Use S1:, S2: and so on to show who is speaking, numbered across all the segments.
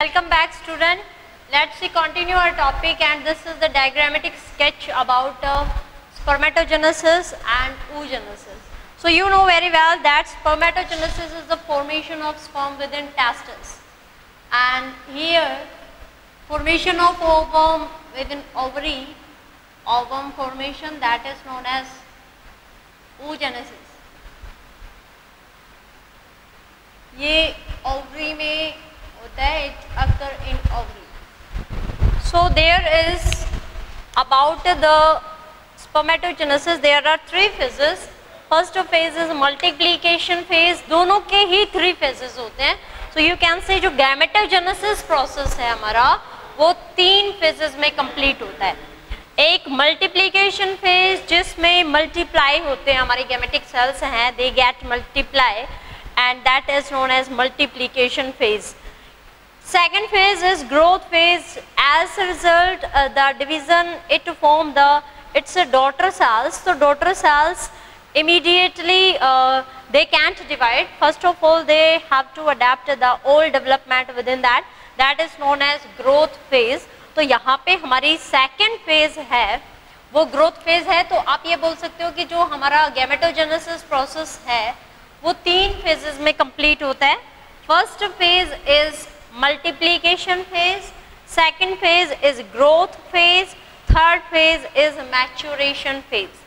S1: Welcome back student. Let's see continue our topic, and this is the diagrammatic sketch about spermatogenesis and oogenesis. So you know very well that spermatogenesis is the formation of sperm within testes, and here formation of ovum within ovary, ovum formation, that is known as oogenesis. ये ovary में होता है, it occur in ovary. So there is about the spermatogenesis there are three phases. First phase is multiplication phase. दोनों के ही three phases होते हैं. So you can say जो gametogenesis process है हमारा वो तीन phases में complete होता है. एक multiplication phase जिसमें multiply होते हैं हमारे gametic cells हैं, they get multiply, and that is known as multiplication phase. Second phase is growth phase. As a result, the division it form its daughter cells. So daughter cells immediately they can't divide. First of all, they have to adapt the old development within that. That is known as growth phase. तो यहाँ पे हमारी second phase है, वो growth phase है. तो आप ये बोल सकते हो कि जो हमारा gametogenesis process है, वो तीन phases में complete होता है. First phase is multiplication phase, second phase is growth phase, third phase is maturation phase.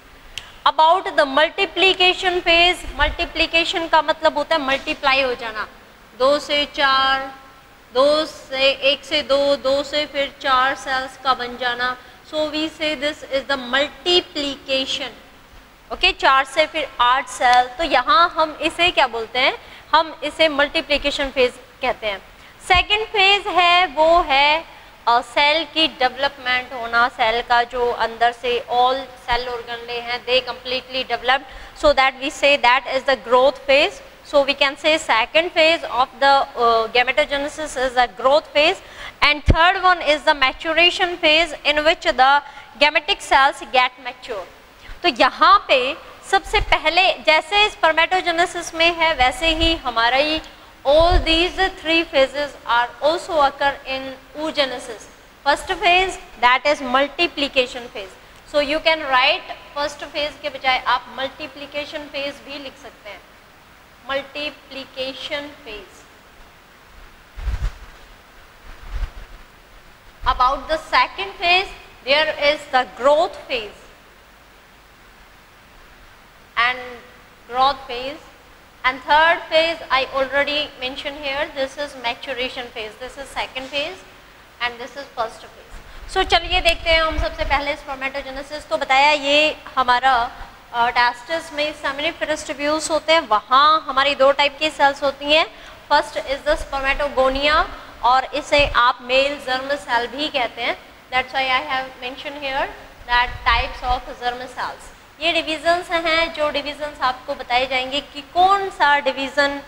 S1: About the multiplication phase, multiplication का मतलब होता है multiply हो जाना, 2 से 4, 2 से 1 से 2, 2 से फिर 4 cells का बन जाना. So we say this is the multiplication. Okay, 4 से फिर 8 सेल. तो यहाँ हम इसे क्या बोलते हैं, हम इसे multiplication phase कहते हैं. सेकेंड फेज है वो है सेल की डेवलपमेंट होना, सेल का जो अंदर से ऑल सेल ऑर्गनले हैं they completely developed, so that we say that is the growth phase. So we can say second phase of the gametogenesis is the growth phase, and third one is the maturation phase in which the gametic cells get mature. तो यहाँ पे सबसे पहले जैसे spermatogenesis में है वैसे ही हमारा ही all these three phases are also occur in oogenesis. First phase, that is multiplication phase. So you can write first phase के बजाय आप multiplication phase भी लिख सकते हैं. Multiplication phase. About the second phase, there is the growth phase and growth phase. And third phase I already mentioned here, this is maturation phase. This is second phase and this is first phase. So चलिए देखते हैं हम सबसे पहले spermatogenesis. तो बताया ये हमारा टेस्टिस में सेमिनिफेरस ट्यूब्यूल्स होते हैं, वहाँ हमारी दो टाइप की सेल्स होती हैं. फर्स्ट इज द स्पर्मेटोगोनिया, और इसे आप मेल जर्म सेल भी कहते हैं. That's why I have mention here that types of germ cells. ये डिविजन्स हैं जो डिविजन्स आपको बताए जाएंगे कि कौन सा डिवीज़न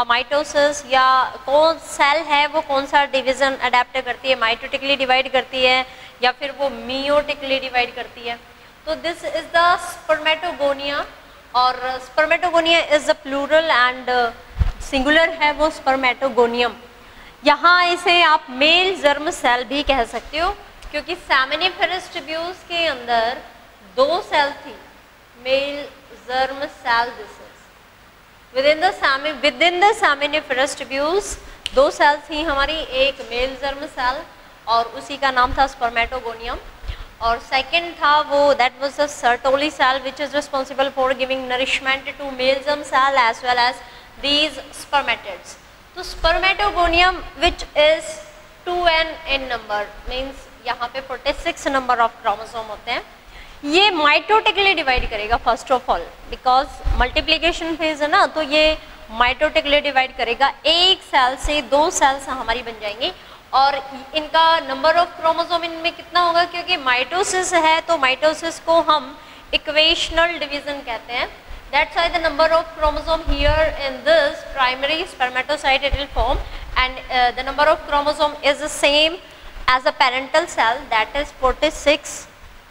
S1: माइटोसिस या कौन सेल है वो कौन सा डिवीज़न अडेप्ट करती है, माइटोटिकली डिवाइड करती है या फिर वो मियोटिकली डिवाइड करती है. तो दिस इज़ द स्पर्मेटोगोनिया, और spermatogonia is the plural and singular है वो स्पर्मेटोगोनियम. यहाँ इसे आप मेल जर्म सेल भी कह सकते हो क्योंकि सेमिनिफेरस ट्यूब्यूल्स के अंदर दो सेल थी, male germ cell. This is within the seminiferous tubules दो सेल थी हमारी, एक मेल जर्म सेल और उसी का नाम था स्पर्मेटोगोनियम, और सेकंड था वो that was the Sertoli cell which is responsible for giving nourishment to male germ cell as well as these spermatids. तो spermatogonium which is 2n in number, means यहाँ पे 46 नंबर ऑफ क्रोमोसोम होते हैं. ये mitotically divide करेगा first of all, because multiplication phase है ना, तो ये माइटोटिकली डिवाइड करेगा. एक सेल से दो सेल्स हमारी बन जाएंगी, और इनका नंबर ऑफ क्रोमोसोम इनमें कितना होगा, क्योंकि माइटोसिस है तो माइटोसिस को हम इक्वेशनल डिवीजन कहते हैं. That's why the number of chromosome here in this primary spermatocyte it will form, and the number of chromosome is the same as a parental cell, that is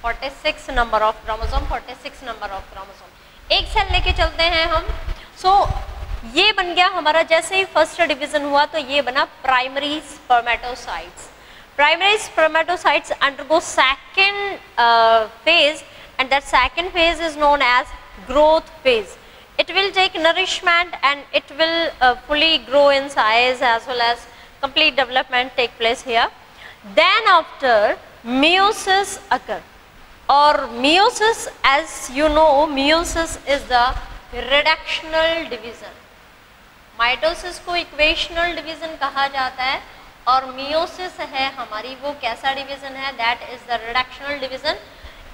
S1: 46 number of chromosome. 46 number of chromosome. एक cell लेके चलते हैं हम. सो ये बन गया हमारा, जैसे ही फर्स्ट डिवीजन हुआ तो ये बना primary spermatocytes. Primary spermatocytes undergo second phase, and that second phase is known as growth phase. It will take nourishment and it will fully grow in size as well as complete development take place here. Then after meiosis occur, or meiosis, as you know, meiosis is the reductional division. Mitosis को equational division कहा जाता है और meiosis है हमारी वो कैसा division है, that is the reductional division.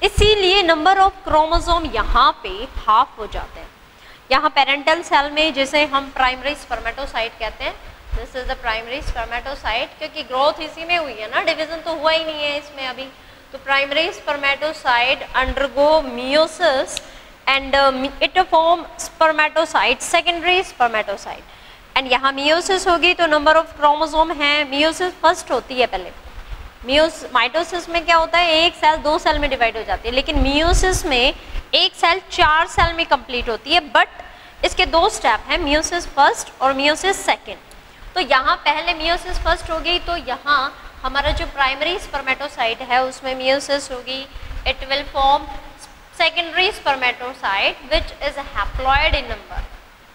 S1: इसीलिए नंबर ऑफ क्रोमोसोम यहाँ पे हाफ हो जाते हैं. यहाँ पेरेंटल सेल में जिसे हम प्राइमरी स्पर्मेटोसाइट कहते हैं, this is the primary spermatocyte, क्योंकि ग्रोथ इसी में हुई है ना, डिवीजन तो हुआ ही नहीं है इसमें अभी. तो primary spermatocyte undergo meiosis and it form spermatocyte, secondary spermatocyte. and यहाँ मियोसिस होगी तो नंबर ऑफ क्रोमोसोम है. मियोसिस फर्स्ट होती है पहले. माइटोसिस में क्या होता है, एक सेल दो सेल में डिवाइड हो जाती है, लेकिन मियोसिस में एक सेल चार सेल में कंप्लीट होती है. बट इसके दो स्टेप हैं, मियोसिस फर्स्ट और मियोसिस सेकेंड. तो यहाँ पहले मियोसिस फर्स्ट होगी तो यहाँ हमारा जो प्राइमरी स्पर्मेटोसाइट है उसमें मियोसिस होगी. It will form secondary spermatocyte which is haploid in number.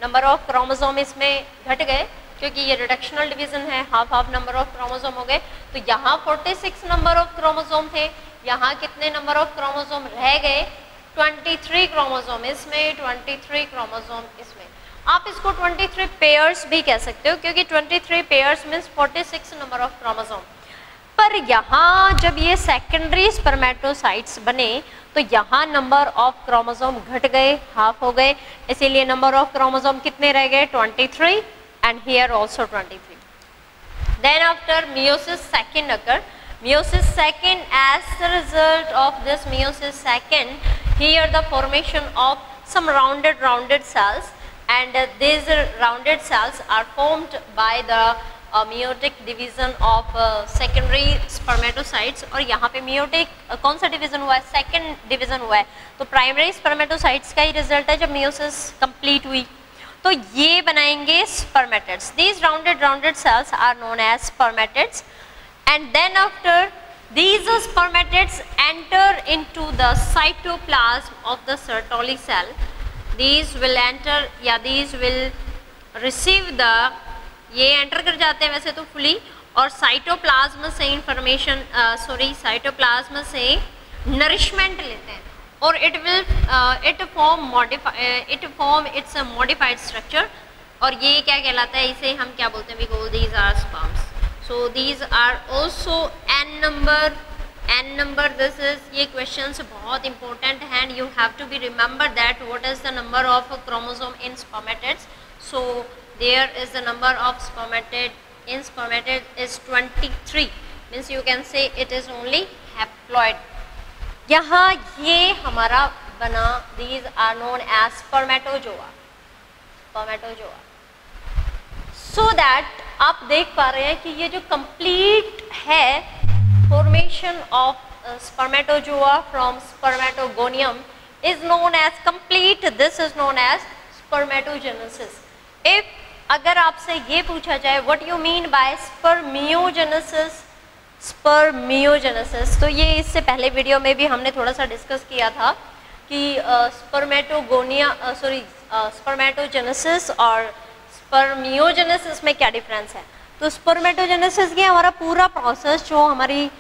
S1: Number of chromosome इसमें घट गए क्योंकि ये रिडक्शनल डिवीजन है, half half number of chromosome हो गए. तो यहाँ 46 नंबर ऑफ क्रोमोसोम थे, यहाँ कितने नंबर ऑफ क्रोमोसोम रह गए, 23 क्रोमोसोम इसमें, 23 क्रोमोसोम इसमें. आप इसको 23 पेयर्स भी कह सकते हो क्योंकि 23 pairs means 46 number of chromosome. पर यहाँ जब ये सेकेंडरी स्पर्मेटोसाइट्स बने तो यहाँ नंबर ऑफ क्रोमोसोम घट गए, हाफ हो गए. इसीलिए नंबर ऑफ क्रोमोसोम कितने रह गए, 23, and here also 23. Then after meiosis second occur. Meiosis second, as the result of this meiosis second, here the formation of some rounded cells, and these rounded cells are formed by the meiotic division of secondary spermatocytes. और यहाँ पे meiotic कौन सा division हुआ है, second division हुआ है. तो प्राइमरी स्पर्मेटोसाइट्स का ही रिजल्ट है जब meiosis कंप्लीट हुई. तो ये बनाएंगे spermatids. These rounded cells are known as spermatids. And then after these spermatids enter into the cytoplasm of the Sertoli cell. These will enter, या these will receive the, ये enter कर जाते हैं वैसे तो फुली, और साइटोप्लाज्म से information cytoplasm से नरिशमेंट लेते हैं और it form it's modified structure. और ये क्या कहलाता है, इसे हम क्या बोलते हैं, we call these are sperms. So these are also n number. This is, ये क्वेश्चंस बहुत इंपॉर्टेंट हैं. You have to be remember that what is the number of chromosome in spermatids. So there is the number of spermatid in spermatid is 23, means you can say it is only haploid. यहाँ ये हमारा बना, these are known as spermatozoa. So that आप देख पा रहे हैं कि ये जो complete है formation of spermatozoa from spermatogonium is known as complete. This is known as spermatogenesis. If अगर आपसे ये पूछा जाए what you mean by spermiogenesis, तो ये इससे पहले वीडियो में भी हमने थोड़ा सा डिस्कस किया था कि स्पर्मेटोजेनेसिस और स्पर्मियोजेनेसिस में क्या डिफरेंस है. तो स्पर्मेटोजेनेसिस ये हमारा पूरा प्रोसेस जो हमारी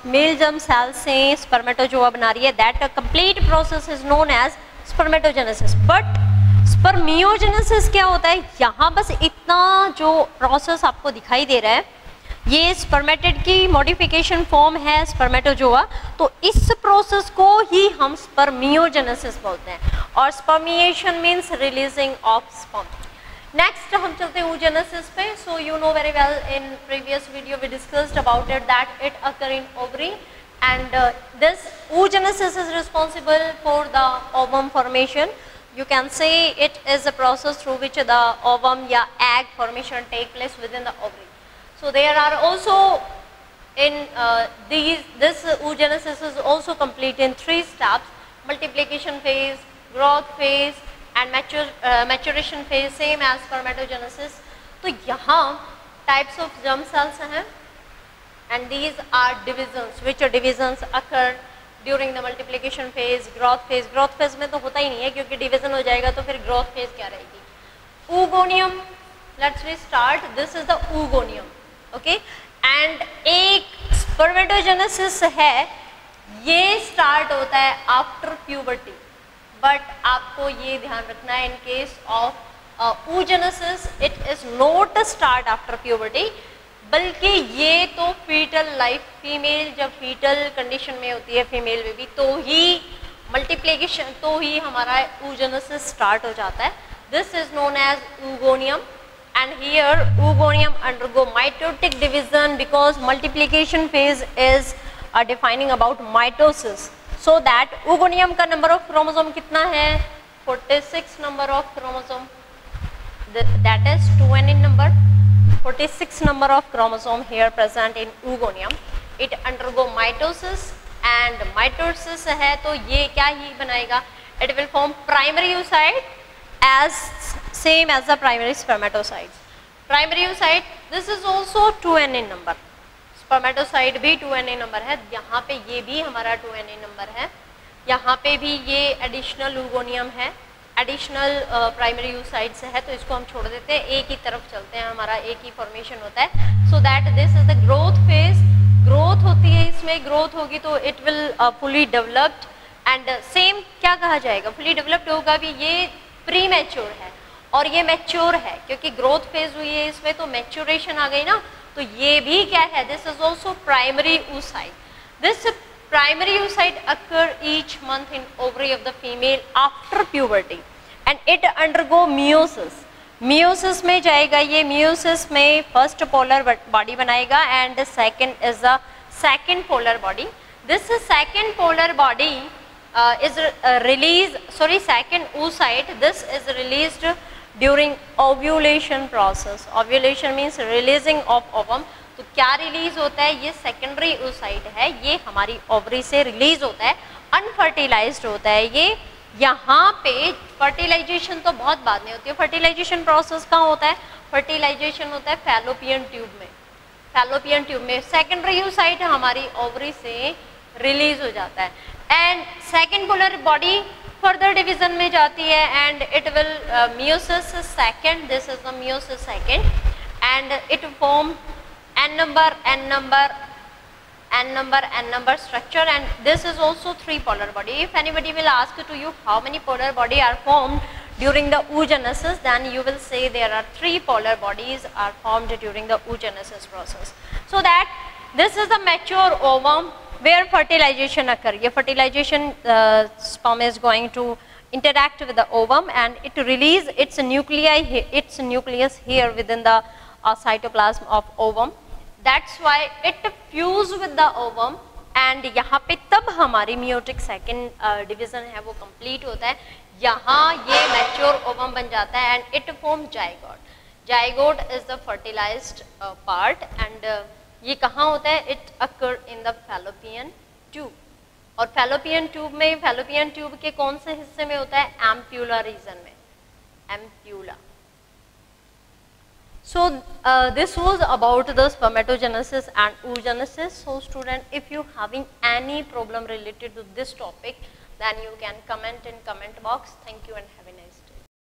S1: मेल जर्म सेल से स्पर्मेटोजोआ बना रही है, that complete process is known as spermatogenesis. But spermiogenesis क्या होता है, यहाँ बस इतना जो प्रोसेस आपको दिखाई दे रहा है, ये स्पर्मेटिड की मॉडिफिकेशन फॉर्म है स्पर्मेटोजोआ. तो इस प्रोसेस को ही हम स्पर्मियोजेनेसिस बोलते हैं. और spermiation means releasing of sperm. Next हम चलते हैं oogenesis पे. So you know very well, in previous video we discussed about it that it occur in ovary, and this oogenesis is responsible for the ovum formation. You can say it is a process through which the ovum या egg formation take place within the ovary. So there are also in this oogenesis is also complete in 3 steps: multiplication phase, growth phase, and maturation phase same as spermatogenesis. तो यहाँ types of germ cells हैं and these are divisions. Which divisions occur during the multiplication phase, growth phase? Growth phase में तो होता ही नहीं है क्योंकि division हो जाएगा तो फिर growth phase क्या रहेगी? Oogonium. Let's we start. This is the oogonium. Okay. And एक spermatogenesis है, ये start होता है after puberty. But आपको ये ध्यान रखना है in case of oogenesis it is not start after puberty, बल्कि ये तो fetal life, female जब fetal condition में होती है female बेबी तो ही multiplication, तो ही हमारा oogenesis start हो जाता है. This is known as oogonium, and here oogonium undergo mitotic division because multiplication phase is defining about mitosis. So that oogonium का number of chromosome कितना है? 46 number of chromosome. That is 2n in number. 46 number of chromosome here present in oogonium. It undergo mitosis, and mitosis है तो ये क्या ही बनाएगा? It will form primary oocyte as same as the primary spermatocytes. Primary oocyte, this is also 2n in number. Spermatocyte भी 2na number है, यहाँ पे ये भी हमारा 2na नंबर है, यहाँ पे भी ये एडिशनल oogoनियम है, एडिशनल प्राइमरी oocytes है, तो इसको हम छोड़ देते हैं, एक ही तरफ चलते हैं, हमारा एक ही फॉर्मेशन होता है. So that this is the growth phase. Growth होती है, इसमें ग्रोथ होगी तो it will fully developed, and same क्या कहा जाएगा? फुली डेवलप्ड होगा भी, ये प्री मैच्योर है और ये मैच्योर है क्योंकि ग्रोथ फेज हुई है इसमें तो मैच्योरेशन आ गई ना, तो ये भी क्या है? This is also primary oocyte. This primary oocyte occur each month in ovary of the female after puberty and it undergo meiosis. meiosis में जाएगा ये, meiosis में first polar body बनाएगा and second is the second polar body. This second polar body is released, sorry, second oocyte, this is released during ovulation process. Ovulation means releasing of ovum. तो क्या release होता है? ये secondary oocyte है, ये हमारी ovary से release होता है, अनफर्टिलाइज्ड होता है ये. यहाँ पे फर्टिलाइजेशन तो बहुत बाद में होती है. फर्टिलाइजेशन प्रोसेस कहाँ होता है? फर्टिलाइजेशन होता है फैलोपियन ट्यूब में. फैलोपियन ट्यूब में सेकेंडरी oocyte हमारी ओवरी से रिलीज हो जाता है, and second polar body further division में जाती है and it will meiosis second. This is the meiosis second and it form n number structure, and this is also 3 polar body. If anybody will ask to you how many polar body are formed during the oogenesis, then you will say there are 3 polar bodies are formed during the oogenesis process. So that this is the mature ovum where fertilization occur. ये fertilization sperm is going to interact with the ovum and it release its nucleus here within the cytoplasm of ovum. That's why it fuse with the ovum and यहाँ पे तब हमारी meiotic second division है वो complete होता है. यहाँ ये mature ovum बन जाता है and it form zygote. Zygote is the fertilized part and ये कहाँ होता है? It occur in the fallopian tube. और fallopian tube में, fallopian tube के कौन से हिस्से में होता है? ampulla region में, ampulla. So this was about the spermatogenesis and oogenesis. So student, if you having any problem related to this topic, then you can comment in comment box. Thank you and have a nice day.